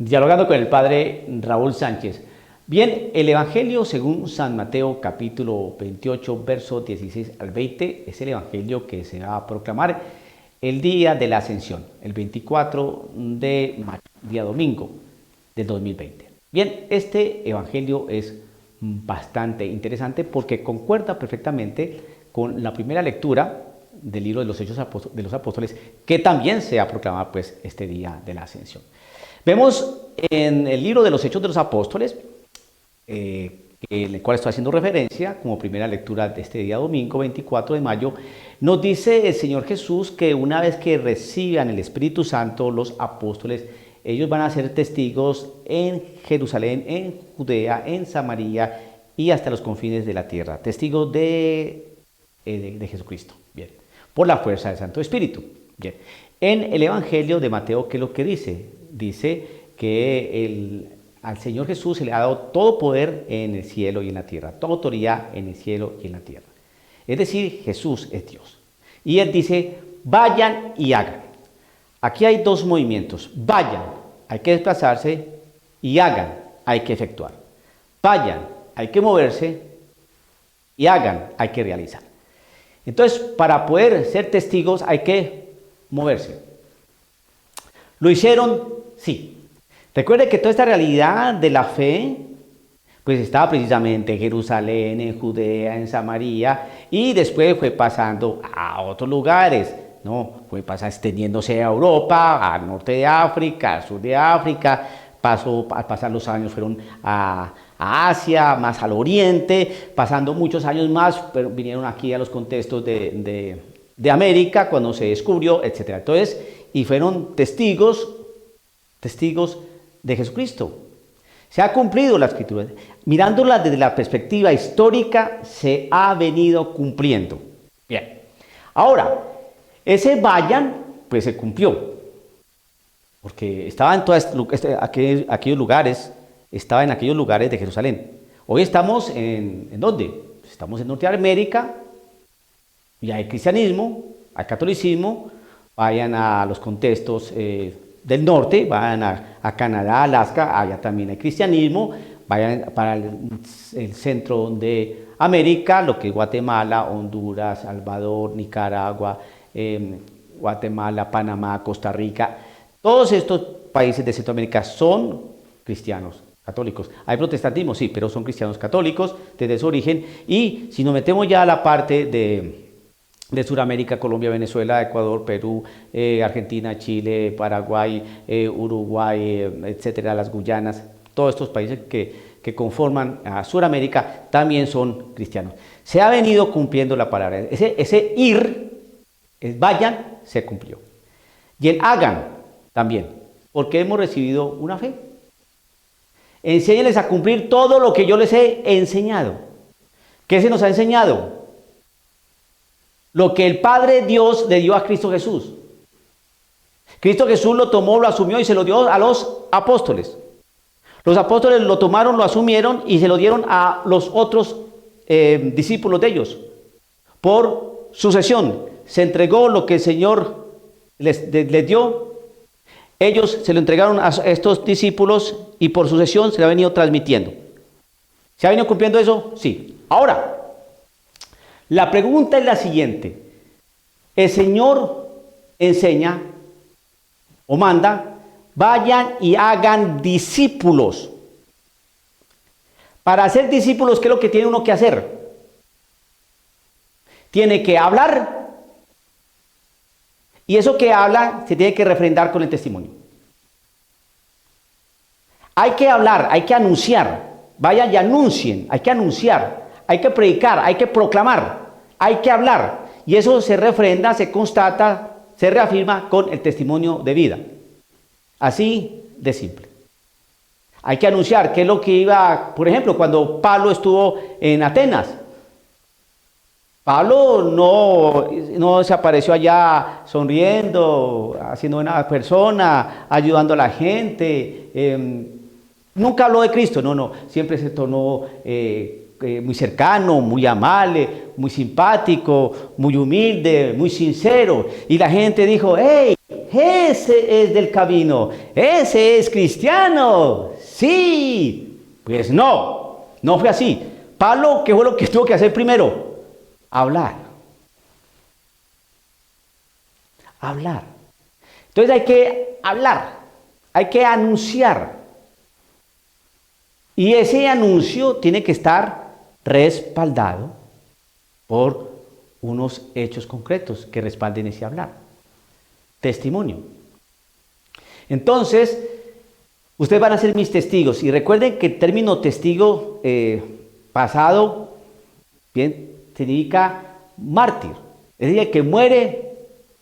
Dialogando con el padre Raúl Sánchez. Bien, el Evangelio según San Mateo capítulo 28, versos 16 al 20, es el Evangelio que se va a proclamar el día de la Ascensión, el 24 de mayo, día domingo del 2020. Bien, este Evangelio es bastante interesante porque concuerda perfectamente con la primera lectura del libro de los Hechos de los Apóstoles, que también se va a proclamar pues este día de la Ascensión. Vemos en el libro de los Hechos de los Apóstoles, el cual estoy haciendo referencia como primera lectura de este día domingo 24 de mayo, nos dice el Señor Jesús que una vez que reciban el Espíritu Santo los apóstoles, ellos van a ser testigos en Jerusalén, en Judea, en Samaria y hasta los confines de la tierra, testigos de Jesucristo, bien, por la fuerza del Santo Espíritu. Bien, en el Evangelio de Mateo, ¿qué es lo que dice? Dice que al Señor Jesús se le ha dado todo poder en el cielo y en la tierra, toda autoridad en el cielo y en la tierra. Es decir, Jesús es Dios. Y Él dice, vayan y hagan. Aquí hay dos movimientos. Vayan, hay que desplazarse, y hagan, hay que efectuar. Vayan, hay que moverse, y hagan, hay que realizar. Entonces, para poder ser testigos hay que moverse. ¿Lo hicieron? Sí. Recuerde que toda esta realidad de la fe, pues estaba precisamente en Jerusalén, en Judea, en Samaria, y después fue pasando a otros lugares, ¿no? Fue extendiéndose a Europa, al norte de África, al sur de África, al pasar los años fueron a Asia, más al oriente, pasando muchos años más, pero vinieron aquí a los contextos de América, cuando se descubrió, etc. Entonces, y fueron testigos de Jesucristo. Se ha cumplido la Escritura. Mirándola desde la perspectiva histórica, se ha venido cumpliendo. Bien. Ahora, ese vayan, pues se cumplió. Porque estaba en todos aquellos lugares, estaba en aquellos lugares de Jerusalén. Hoy estamos ¿en dónde? Estamos en Norteamérica, y hay cristianismo, hay catolicismo. Vayan a los contextos del norte, vayan a Canadá, Alaska, allá también hay cristianismo. Vayan para el centro de América, lo que es Guatemala, Honduras, Salvador, Nicaragua, Guatemala, Panamá, Costa Rica. Todos estos países de Centroamérica son cristianos católicos. Hay protestantismo, sí, pero son cristianos católicos desde su origen. Y si nos metemos ya a la parte de Sudamérica, Colombia, Venezuela, Ecuador, Perú, Argentina, Chile, Paraguay, Uruguay, etcétera, las Guyanas, todos estos países que conforman a Sudamérica también son cristianos. Se ha venido cumpliendo la palabra. Ese ir, vayan, se cumplió. Y el hagan también, porque hemos recibido una fe. Enséñenles a cumplir todo lo que yo les he enseñado. ¿Qué se nos ha enseñado? Lo que el Padre Dios le dio a Cristo Jesús. Cristo Jesús lo tomó, lo asumió y se lo dio a los apóstoles. Los apóstoles lo tomaron, lo asumieron y se lo dieron a los otros discípulos de ellos. Por sucesión, se entregó lo que el Señor les dio. Ellos se lo entregaron a estos discípulos y por sucesión se le ha venido transmitiendo. ¿Se ha venido cumpliendo eso? Sí. Ahora, la pregunta es la siguiente. El Señor enseña o manda, vayan y hagan discípulos. Para hacer discípulos, ¿qué es lo que tiene uno que hacer? Tiene que hablar, y eso que habla se tiene que refrendar con el testimonio. Hay que hablar, hay que anunciar. Vayan y anuncien, hay que anunciar, hay que predicar, hay que proclamar, hay que hablar. Y eso se refrenda, se constata, se reafirma con el testimonio de vida. Así de simple. Hay que anunciar qué es lo que iba, por ejemplo, cuando Pablo estuvo en Atenas. Pablo no se apareció allá sonriendo, haciendo una persona, ayudando a la gente. Nunca habló de Cristo, no. Siempre se tornó muy cercano, muy amable, muy simpático, muy humilde, muy sincero. Y la gente dijo, hey, ese es del camino, ese es cristiano. Sí, pues no fue así. Pablo, ¿qué fue lo que tuvo que hacer primero? Hablar. Entonces hay que hablar, hay que anunciar. Y ese anuncio tiene que estar respaldado por unos hechos concretos que respalden ese hablar. Testimonio. Entonces, ustedes van a ser mis testigos. Y recuerden que el término testigo pasado, bien, significa mártir. Es decir, el que muere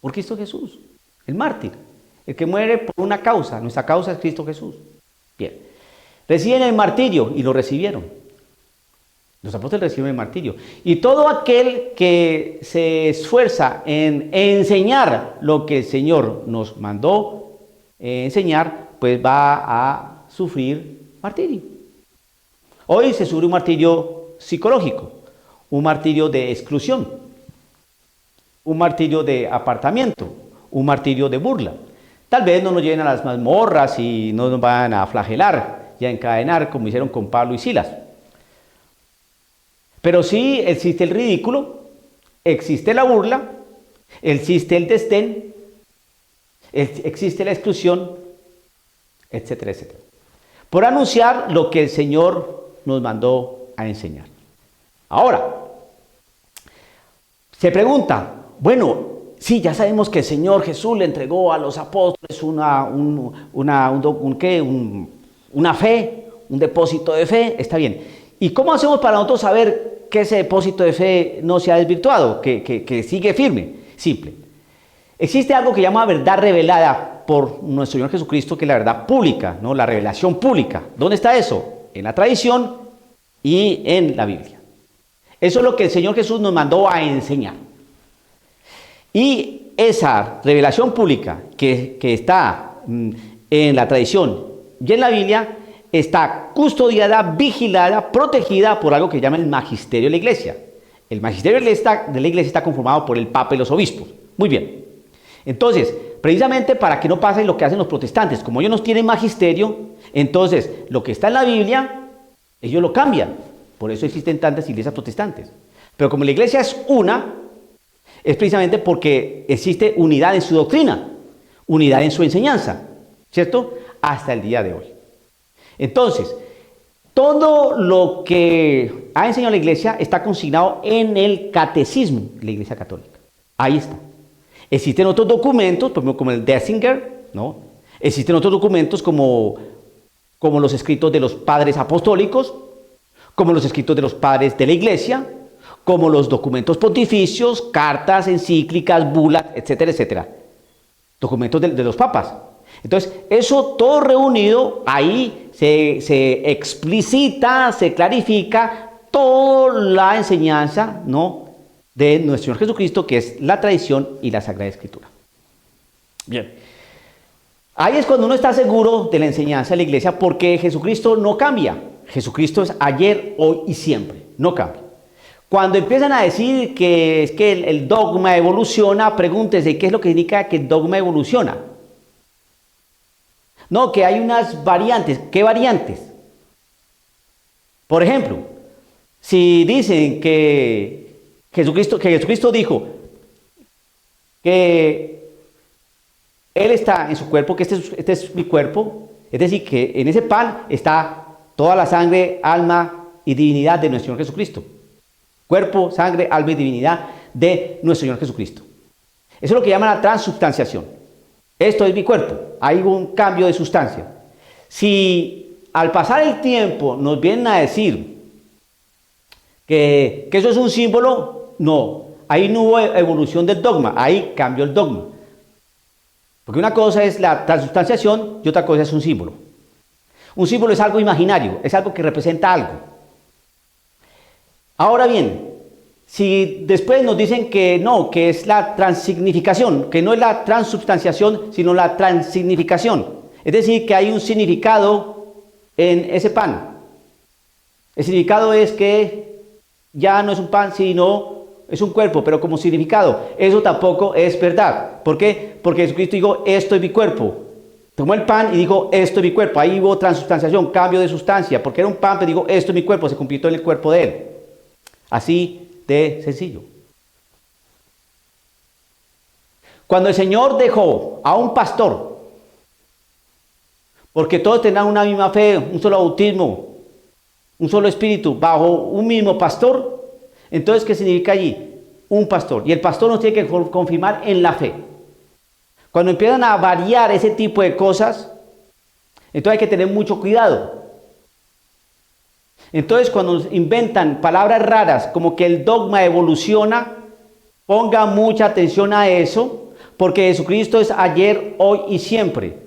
por Cristo Jesús. El mártir. El que muere por una causa. Nuestra causa es Cristo Jesús. Bien. Reciben el martirio y lo recibieron. Los apóstoles recibieron el martirio. Y todo aquel que se esfuerza en enseñar lo que el Señor nos mandó enseñar, pues va a sufrir martirio. Hoy se sufre un martirio psicológico, un martirio de exclusión, un martirio de apartamiento, un martirio de burla. Tal vez no nos lleven a las mazmorras y no nos van a flagelar y a encadenar como hicieron con Pablo y Silas. Pero sí existe el ridículo, existe la burla, existe el desdén, existe la exclusión, etcétera, etcétera. Por anunciar lo que el Señor nos mandó a enseñar. Ahora, se pregunta, bueno, sí, ya sabemos que el Señor Jesús le entregó a los apóstoles una fe, un depósito de fe, está bien. ¿Y cómo hacemos para nosotros saber que ese depósito de fe no se ha desvirtuado, que sigue firme? Simple. Existe algo que llama verdad revelada por nuestro Señor Jesucristo, que es la verdad pública, ¿no? La revelación pública. ¿Dónde está eso? En la tradición y en la Biblia. Eso es lo que el Señor Jesús nos mandó a enseñar. Y esa revelación pública que está en la tradición y en la Biblia está custodiada, vigilada, protegida por algo que llama el magisterio de la Iglesia. El magisterio de la Iglesia está conformado por el Papa y los obispos. Muy bien. Entonces, precisamente para que no pase lo que hacen los protestantes, como ellos no tienen magisterio, entonces lo que está en la Biblia, ellos lo cambian. Por eso existen tantas iglesias protestantes. Pero como la Iglesia es una, es precisamente porque existe unidad en su doctrina, unidad en su enseñanza, ¿cierto? Hasta el día de hoy. Entonces, todo lo que ha enseñado la Iglesia está consignado en el catecismo de la Iglesia Católica. Ahí está. Existen otros documentos, por ejemplo, como el Denzinger, ¿no? Existen otros documentos como los escritos de los padres apostólicos, como los escritos de los padres de la Iglesia, como los documentos pontificios, cartas, encíclicas, bulas, etcétera, etcétera. Documentos de los papas. Entonces, eso todo reunido, ahí se explicita, se clarifica toda la enseñanza, ¿no?, de nuestro Señor Jesucristo, que es la tradición y la Sagrada Escritura. Bien. Ahí es cuando uno está seguro de la enseñanza de la Iglesia, porque Jesucristo no cambia. Jesucristo es ayer, hoy y siempre. No cambia. Cuando empiezan a decir que es que el dogma evoluciona, pregúntese qué es lo que indica que el dogma evoluciona. No, que hay unas variantes. ¿Qué variantes? Por ejemplo, si dicen que Jesucristo dijo que Él está en su cuerpo, que este es mi cuerpo, es decir, que en ese pan está toda la sangre, alma y divinidad de nuestro Señor Jesucristo. Cuerpo, sangre, alma y divinidad de nuestro Señor Jesucristo. Eso es lo que llaman la transubstanciación. Esto es mi cuerpo, hay un cambio de sustancia. Si al pasar el tiempo nos vienen a decir que eso es un símbolo, no, ahí no hubo evolución del dogma, ahí cambió el dogma. Porque una cosa es la transubstanciación y otra cosa es un símbolo. Un símbolo es algo imaginario, es algo que representa algo. Ahora bien, si después nos dicen que no, que es la transignificación, que no es la transubstanciación, sino la transignificación, es decir, que hay un significado en ese pan. El significado es que ya no es un pan, sino es un cuerpo, pero como significado. Eso tampoco es verdad. ¿Por qué? porque Jesucristo dijo, esto es mi cuerpo. Tomó el pan y dijo, esto es mi cuerpo. Ahí hubo transubstanciación, cambio de sustancia, porque era un pan, pero dijo, esto es mi cuerpo, se convirtió en el cuerpo de él. Así de sencillo. Cuando el Señor dejó a un pastor, porque todos tenían una misma fe, un solo bautismo, un solo espíritu, bajo un mismo pastor, entonces, ¿qué significa allí? Un pastor. Y el pastor nos tiene que confirmar en la fe. Cuando empiezan a variar ese tipo de cosas, entonces hay que tener mucho cuidado. Entonces, cuando nos inventan palabras raras, como que el dogma evoluciona, ponga mucha atención a eso, porque Jesucristo es ayer, hoy y siempre.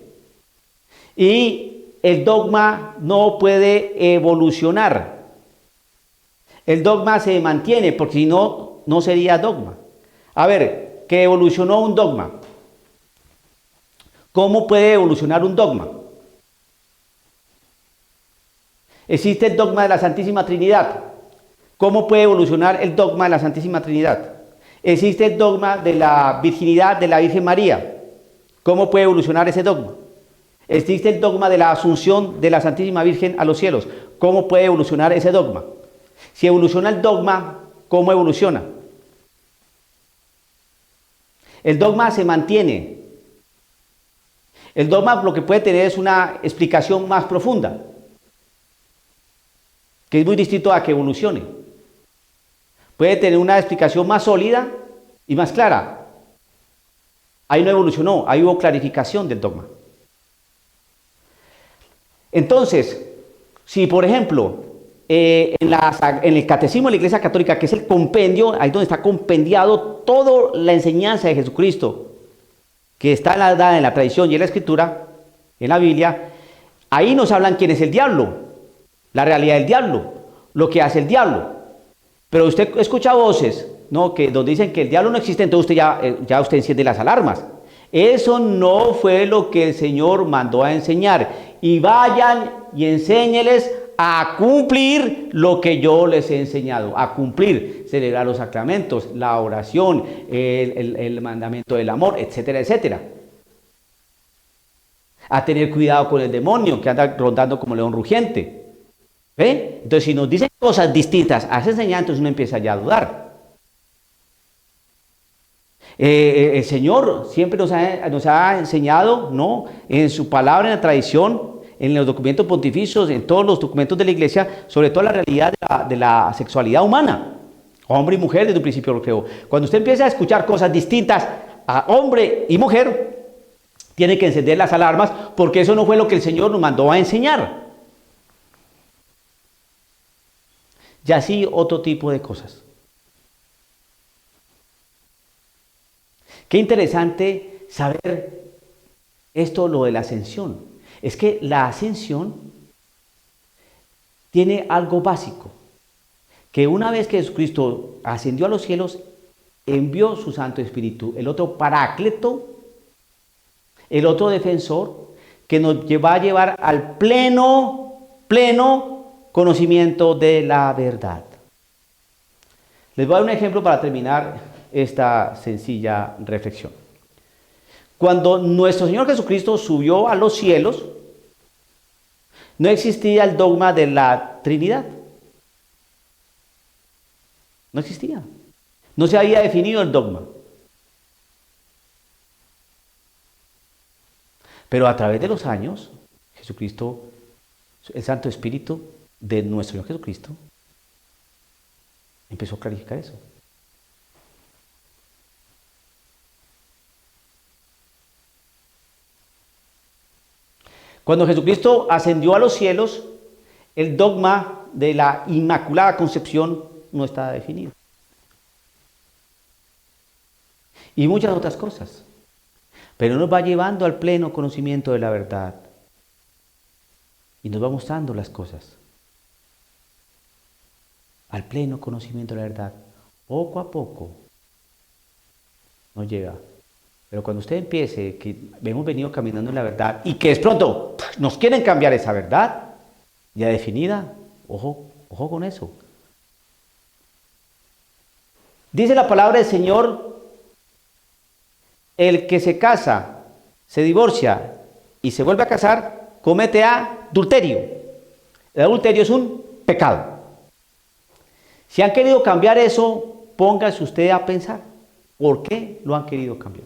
Y el dogma no puede evolucionar. El dogma se mantiene, porque si no, no sería dogma. A ver, que evolucionó un dogma. ¿Cómo puede evolucionar un dogma? Existe el dogma de la Santísima Trinidad. ¿Cómo puede evolucionar el dogma de la Santísima Trinidad? Existe el dogma de la virginidad de la Virgen María. ¿Cómo puede evolucionar ese dogma? Existe el dogma de la asunción de la Santísima Virgen a los cielos. ¿Cómo puede evolucionar ese dogma? Si evoluciona el dogma, ¿cómo evoluciona? El dogma se mantiene. El dogma lo que puede tener es una explicación más profunda, que es muy distinto a que evolucione. Puede tener una explicación más sólida y más clara. Ahí no evolucionó, ahí hubo clarificación del dogma. Entonces, si por ejemplo, en el Catecismo de la Iglesia Católica, que es el compendio, ahí donde está compendiado toda la enseñanza de Jesucristo, que está dada en la tradición y en la Escritura, en la Biblia, ahí nos hablan quién es el diablo, la realidad del diablo, lo que hace el diablo. Pero usted escucha voces, ¿no?, que donde dicen que el diablo no existe, entonces usted ya usted enciende las alarmas. Eso no fue lo que el Señor mandó a enseñar. Y vayan y enséñeles a cumplir lo que yo les he enseñado, a cumplir, celebrar los sacramentos, la oración, el mandamiento del amor, etcétera, etcétera. A tener cuidado con el demonio que anda rondando como león rugiente. ¿Ve? Entonces, si nos dicen cosas distintas a esa enseñanza, entonces uno empieza ya a dudar. El Señor siempre nos ha enseñado, ¿no?, en su palabra, en la tradición, en los documentos pontificios, en todos los documentos de la Iglesia, sobre todo la realidad de la sexualidad humana. Hombre y mujer desde un principio lo creó. Cuando usted empieza a escuchar cosas distintas a hombre y mujer, tiene que encender las alarmas, porque eso no fue lo que el Señor nos mandó a enseñar. Y así otro tipo de cosas. Qué interesante saber esto, lo de la ascensión. Es que la ascensión tiene algo básico, que una vez que Jesucristo ascendió a los cielos, envió su Santo Espíritu, el otro Paráclito, el otro defensor, que nos va a llevar al pleno conocimiento de la verdad. Les voy a dar un ejemplo para terminar esta sencilla reflexión. Cuando nuestro Señor Jesucristo subió a los cielos, no existía el dogma de la Trinidad. No existía. No se había definido el dogma. Pero a través de los años, Jesucristo, el Santo Espíritu de nuestro Señor Jesucristo, empezó a clarificar eso. Cuando Jesucristo ascendió a los cielos, el dogma de la Inmaculada Concepción no estaba definido. Y muchas otras cosas. Pero nos va llevando al pleno conocimiento de la verdad. Y nos va mostrando las cosas. Al pleno conocimiento de la verdad. Poco a poco nos llega. Pero cuando usted empiece, que hemos venido caminando en la verdad y que de pronto nos quieren cambiar esa verdad ya definida, ojo con eso. Dice la palabra del Señor el que se casa, se divorcia y se vuelve a casar, comete adulterio. El adulterio es un pecado. Si han querido cambiar eso, póngase usted a pensar, ¿por qué lo han querido cambiar?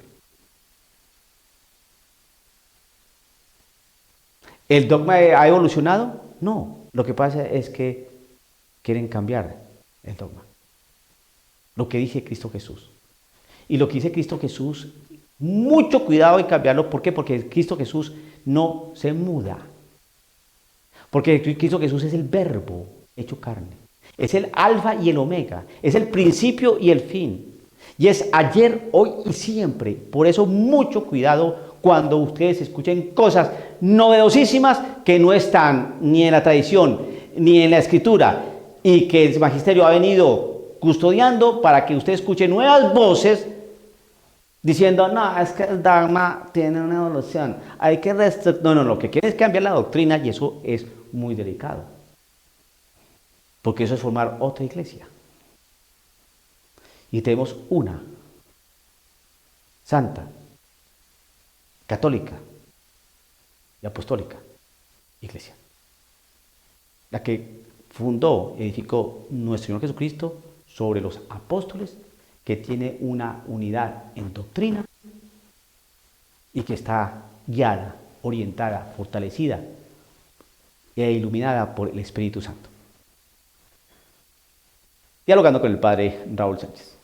¿El dogma ha evolucionado? No, lo que pasa es que quieren cambiar el dogma. Lo que dice Cristo Jesús. Y lo que dice Cristo Jesús, mucho cuidado en cambiarlo. ¿Por qué? Porque Cristo Jesús no se muda. Porque Cristo Jesús es el verbo hecho carne. Es el alfa y el omega. Es el principio y el fin. Y es ayer, hoy y siempre. Por eso mucho cuidado cuando ustedes escuchen cosas novedosísimas que no están ni en la tradición ni en la escritura y que el magisterio ha venido custodiando para que usted escuche nuevas voces diciendo, no, es que el dogma tiene una evolución, hay que restringir. No, lo que quiere es cambiar la doctrina y eso es muy delicado. Porque eso es formar otra iglesia. Y tenemos una santa, católica y apostólica iglesia. La que fundó, edificó nuestro Señor Jesucristo sobre los apóstoles, que tiene una unidad en doctrina y que está guiada, orientada, fortalecida e iluminada por el Espíritu Santo. Dialogando con el Padre Raúl Sánchez.